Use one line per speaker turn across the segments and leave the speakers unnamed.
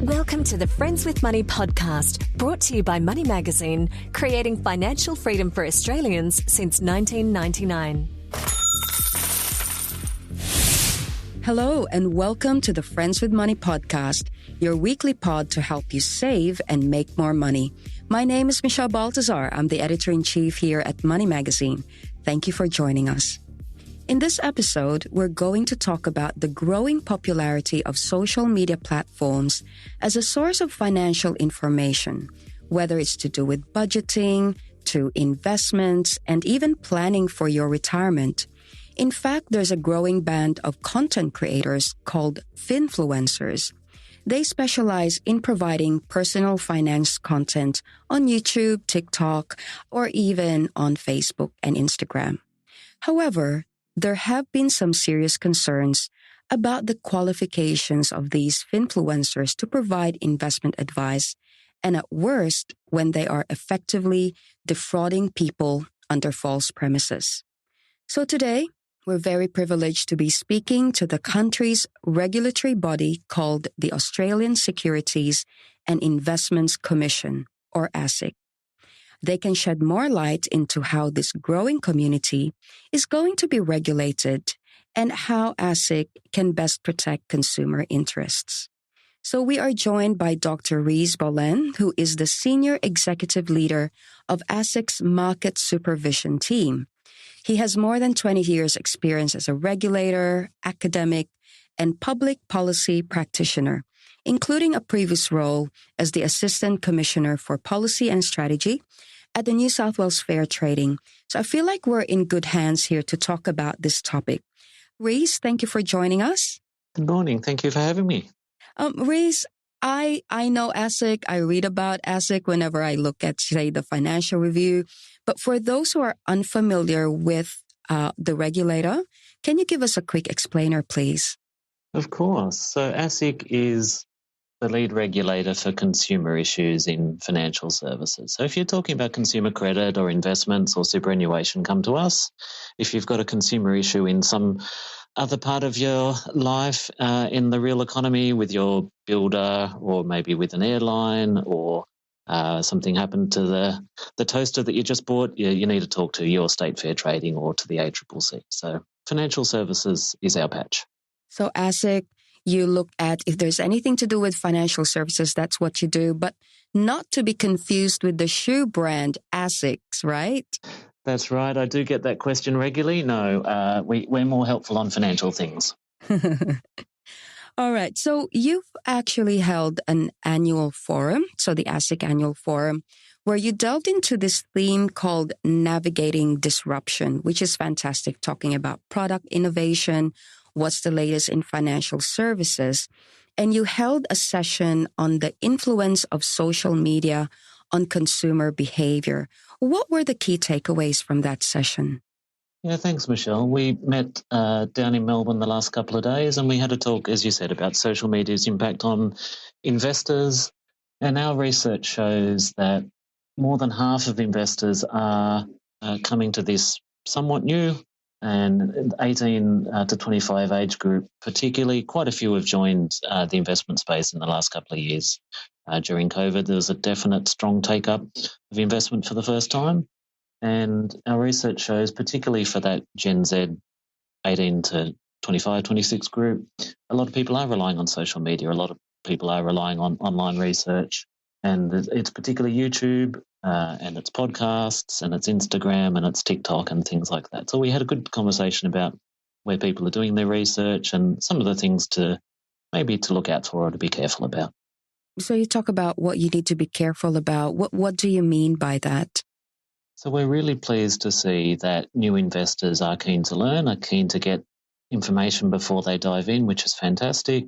Welcome to the Friends with Money podcast, brought to you by Money Magazine, creating financial freedom for Australians since 1999.
Hello and welcome to the Friends with Money podcast, your weekly pod to help you save and make more money. My name is Michelle Baltazar. I'm the editor-in-chief here at Money Magazine. Thank you for joining us. In this episode, we're going to talk about the growing popularity of social media platforms as a source of financial information, whether it's to do with budgeting, to investments, and even planning for your retirement. In fact, there's a growing band of content creators called finfluencers. They specialize in providing personal finance content on YouTube, TikTok, or even on Facebook and Instagram. However, there have been some serious concerns about the qualifications of these finfluencers to provide investment advice, and at worst, when they are effectively defrauding people under false premises. So today, we're very privileged to be speaking to the country's regulatory body called the Australian Securities and Investments Commission, or ASIC. They can shed more light into how this growing community is going to be regulated and how ASIC can best protect consumer interests. So we are joined by Dr. Rees Bolen, who is the Senior Executive Leader of ASIC's Market Supervision Team. He has more than 20 years' experience as a regulator, academic, and public policy practitioner, including a previous role as the Assistant Commissioner for Policy and Strategy at the New South Wales Fair Trading. So I feel like we're in good hands here to talk about this topic. Rees, thank you for joining us.
Good morning. Thank you for having me.
Rees, I know ASIC. I read about ASIC whenever I look at, say, the Financial Review. But for those who are unfamiliar with the regulator, can you give us a quick explainer, please?
Of course. So ASIC is the lead regulator for consumer issues in financial services. So if you're talking about consumer credit or investments or superannuation, come to us. If you've got a consumer issue in some other part of your life in the real economy with your builder or maybe with an airline or something happened to the toaster that you just bought, you need to talk to your State Fair Trading or to the ACCC. So financial services is our patch.
So ASIC, you look at if there's anything to do with financial services, that's what you do, but not to be confused with the shoe brand ASICS, right?
That's right. I do get that question regularly. No, we're more helpful on financial things.
All right. So you've actually held an annual forum, so the ASIC annual forum, where you delved into this theme called Navigating Disruption, which is fantastic, talking about product innovation, what's the latest in financial services. And you held a session on the influence of social media on consumer behavior. What were the key takeaways from that session?
Yeah, thanks, Michelle. We met down in Melbourne the last couple of days, and we had a talk, as you said, about social media's impact on investors. And our research shows that more than half of investors are coming to this somewhat new, and 18 to 25 age group particularly. Quite a few have joined the investment space in the last couple of years. During COVID, there was a definite strong take-up of investment for the first time. And our research shows, particularly for that Gen Z 18 to 25, 26 group, a lot of people are relying on social media. A lot of people are relying on online research. And it's particularly YouTube and it's podcasts and it's Instagram and it's TikTok and things like that. So we had a good conversation about where people are doing their research and some of the things to maybe to look out for or to be careful about.
So you talk about what you need to be careful about. What do you mean by that?
So we're really pleased to see that new investors are keen to learn, are keen to get information before they dive in, which is fantastic.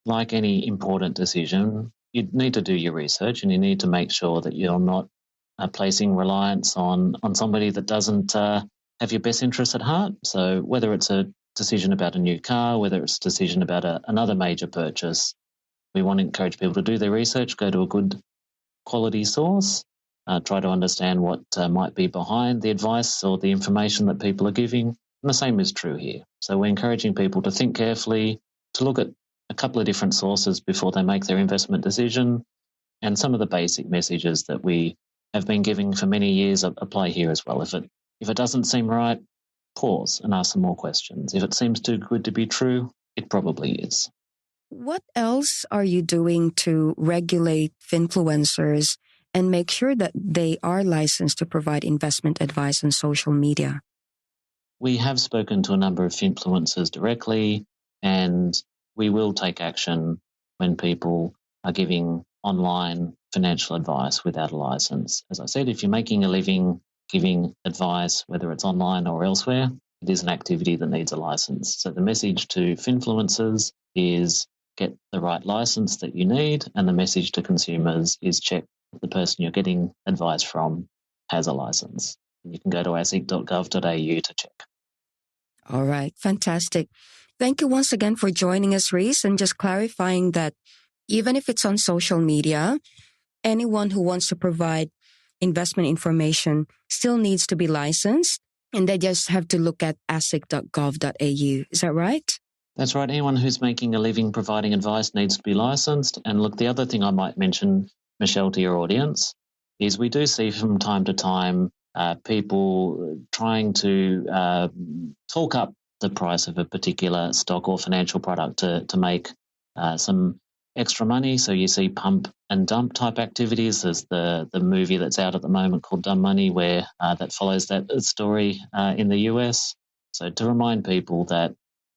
Like any important decision, you need to do your research and you need to make sure that you're not placing reliance on somebody that doesn't have your best interests at heart. So whether it's a decision about a new car, whether it's a decision about another major purchase, we want to encourage people to do their research, go to a good quality source, try to understand what might be behind the advice or the information that people are giving. And the same is true here. So we're encouraging people to think carefully, to look at a couple of different sources before they make their investment decision. And some of the basic messages that we have been giving for many years apply here as well. If it doesn't seem right, pause and ask some more questions. If it seems too good to be true, it probably is.
What else are you doing to regulate finfluencers and make sure that they are licensed to provide investment advice on social media?
We have spoken to a number of influencers directly, and we will take action when people are giving online financial advice without a license. As I said, if you're making a living giving advice, whether it's online or elsewhere, it is an activity that needs a license. So the message to finfluencers is get the right license that you need, and the message to consumers is check that the person you're getting advice from has a license. You can go to asic.gov.au to check.
All right, fantastic. Thank you once again for joining us, Reese, and just clarifying that even if it's on social media, anyone who wants to provide investment information still needs to be licensed, and they just have to look at asic.gov.au. Is that right?
That's right. Anyone who's making a living providing advice needs to be licensed. And look, the other thing I might mention, Michelle, to your audience, is we do see from time to time people trying to talk up the price of a particular stock or financial product to make some extra money. So you see pump and dump type activities. There's the movie that's out at the moment called Dumb Money, where that follows that story in the US. So to remind people that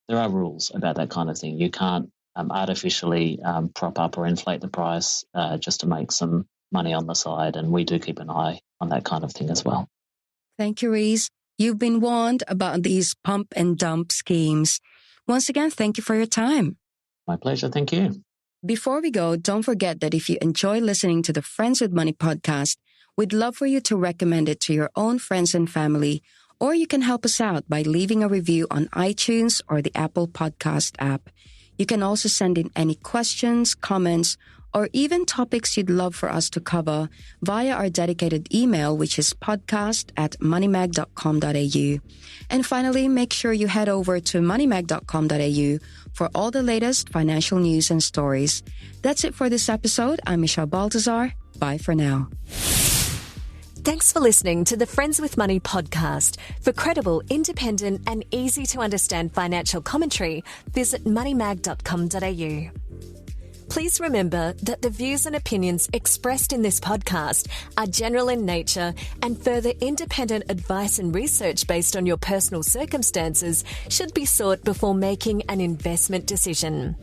there are rules about that kind of thing. You can't artificially prop up or inflate the price just to make some money on the side. And we do keep an eye on that kind of thing as well.
Thank you, Reese. You've been warned about these pump and dump schemes. Once again, thank you for your time.
My pleasure. Thank you.
Before we go, don't forget that if you enjoy listening to the Friends with Money podcast, we'd love for you to recommend it to your own friends and family, or you can help us out by leaving a review on iTunes or the Apple Podcast app. You can also send in any questions, comments, or even topics you'd love for us to cover via our dedicated email, which is podcast@moneymag.com.au. And finally, make sure you head over to moneymag.com.au for all the latest financial news and stories. That's it for this episode. I'm Michelle Baltazar. Bye for now.
Thanks for listening to the Friends with Money podcast. For credible, independent and easy to understand financial commentary, visit moneymag.com.au. Please remember that the views and opinions expressed in this podcast are general in nature, and further independent advice and research based on your personal circumstances should be sought before making an investment decision.